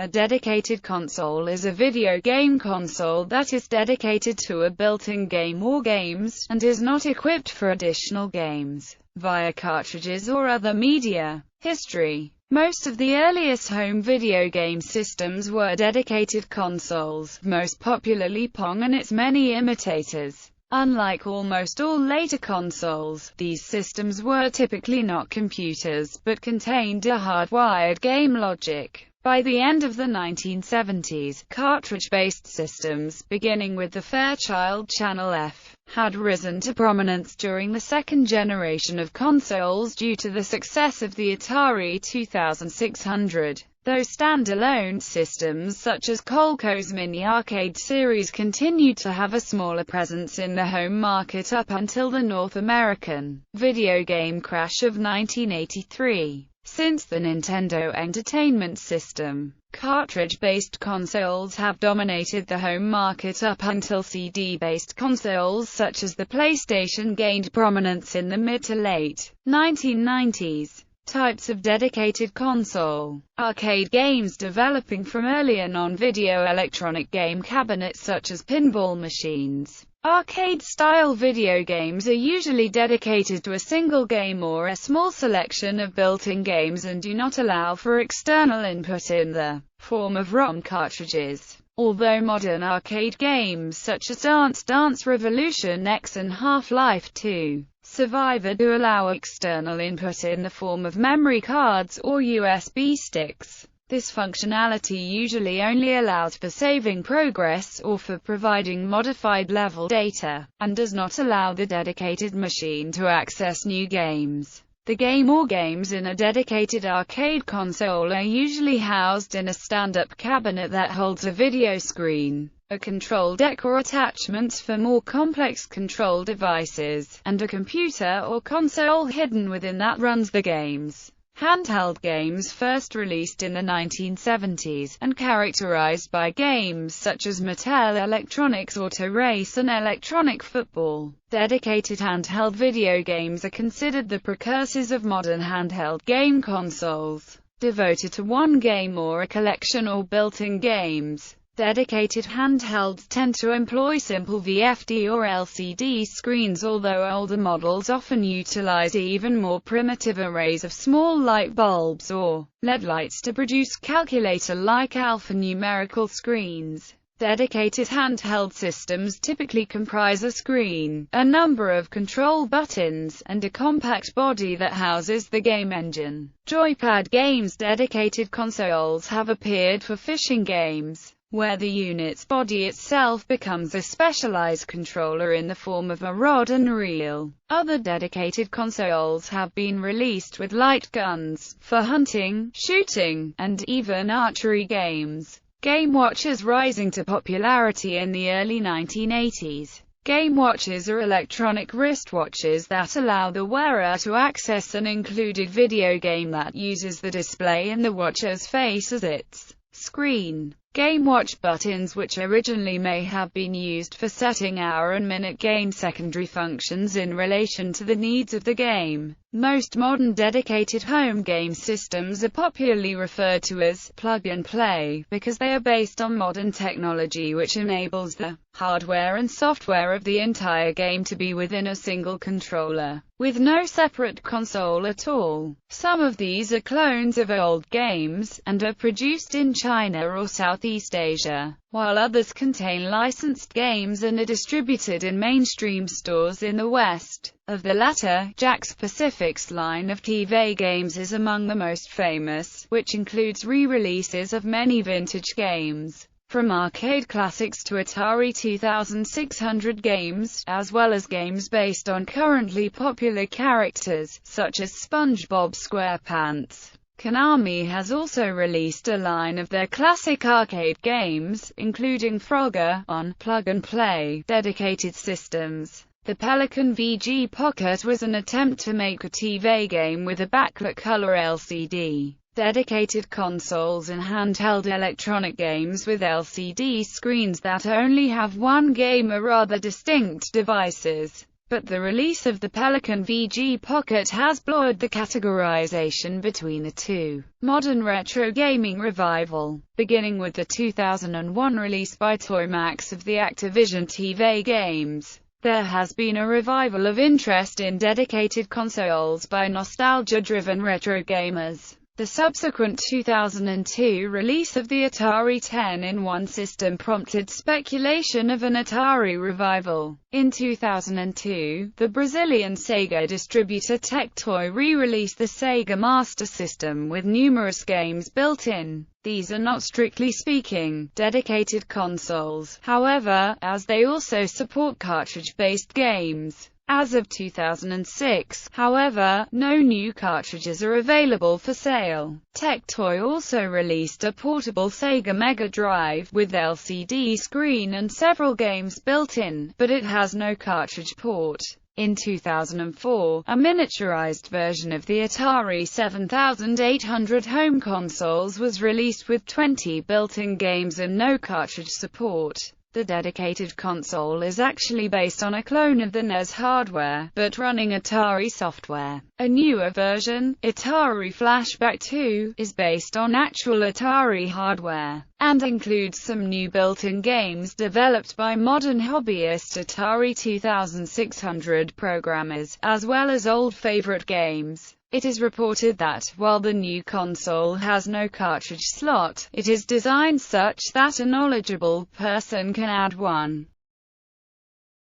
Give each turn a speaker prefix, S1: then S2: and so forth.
S1: A dedicated console is a video game console that is dedicated to a built-in game or games, and is not equipped for additional games via cartridges or other media. History. Most of the earliest home video game systems were dedicated consoles, most popularly Pong and its many imitators. Unlike almost all later consoles, these systems were typically not computers, but contained a hardwired game logic. By the end of the 1970s, cartridge-based systems, beginning with the Fairchild Channel F, had risen to prominence during the second generation of consoles due to the success of the Atari 2600. Though standalone systems such as Coleco's Mini Arcade series continued to have a smaller presence in the home market up until the North American video game crash of 1983. Since the Nintendo Entertainment System, cartridge-based consoles have dominated the home market up until CD-based consoles such as the PlayStation gained prominence in the mid to late 1990s. Types of dedicated console. Arcade games developing from earlier non-video electronic game cabinets such as pinball machines. Arcade-style video games are usually dedicated to a single game or a small selection of built-in games and do not allow for external input in the form of ROM cartridges. Although modern arcade games such as Dance Dance Revolution X and Half-Life 2 Survivor do allow external input in the form of memory cards or USB sticks. This functionality usually only allows for saving progress or for providing modified level data, and does not allow the dedicated machine to access new games. The game or games in a dedicated arcade console are usually housed in a stand-up cabinet that holds a video screen, a control deck or attachments for more complex control devices, and a computer or console hidden within that runs the games. Handheld games first released in the 1970s, and characterized by games such as Mattel Electronics Auto Race and Electronic Football. Dedicated handheld video games are considered the precursors of modern handheld game consoles, devoted to one game or a collection or built-in games. Dedicated handhelds tend to employ simple VFD or LCD screens, although older models often utilize even more primitive arrays of small light bulbs or LED lights to produce calculator-like alphanumerical screens. Dedicated handheld systems typically comprise a screen, a number of control buttons, and a compact body that houses the game engine. Joypad games. Dedicated consoles have appeared for fishing games, where the unit's body itself becomes a specialized controller in the form of a rod and reel. Other dedicated consoles have been released with light guns, for hunting, shooting, and even archery games. Game watches rising to popularity in the early 1980s. Game watches are electronic wristwatches that allow the wearer to access an included video game that uses the display in the watcher's face as its screen. Game watch buttons, which originally may have been used for setting hour and minute, gain secondary functions in relation to the needs of the game. Most modern dedicated home game systems are popularly referred to as plug-and-play, because they are based on modern technology which enables the hardware and software of the entire game to be within a single controller, with no separate console at all. Some of these are clones of old games, and are produced in China or Southeast Asia, while others contain licensed games and are distributed in mainstream stores in the West. Of the latter, Jakks Pacific's line of TV games is among the most famous, which includes re-releases of many vintage games, from arcade classics to Atari 2600 games, as well as games based on currently popular characters, such as SpongeBob SquarePants. Konami has also released a line of their classic arcade games, including Frogger, on plug-and-play dedicated systems. The Pelican VG Pocket was an attempt to make a TV game with a backlit color LCD. Dedicated consoles and handheld electronic games with LCD screens that only have one game are rather distinct devices. But the release of the Pelican VG Pocket has blurred the categorization between the two. Modern retro gaming revival. Beginning with the 2001 release by Toymax of the Activision TV games, there has been a revival of interest in dedicated consoles by nostalgia-driven retro gamers. The subsequent 2002 release of the Atari 10-in-1 system prompted speculation of an Atari revival. In 2002, the Brazilian Sega distributor Tectoy re-released the Sega Master System with numerous games built in. These are not, strictly speaking, dedicated consoles, however, as they also support cartridge-based games. As of 2006, however, no new cartridges are available for sale. Tectoy also released a portable Sega Mega Drive, with LCD screen and several games built in, but it has no cartridge port. In 2004, a miniaturized version of the Atari 7800 home consoles was released with 20 built-in games and no cartridge support. The dedicated console is actually based on a clone of the NES hardware, but running Atari software. A newer version, Atari Flashback 2, is based on actual Atari hardware, and includes some new built-in games developed by modern hobbyist Atari 2600 programmers, as well as old favorite games. It is reported that, while the new console has no cartridge slot, it is designed such that a knowledgeable person can add one.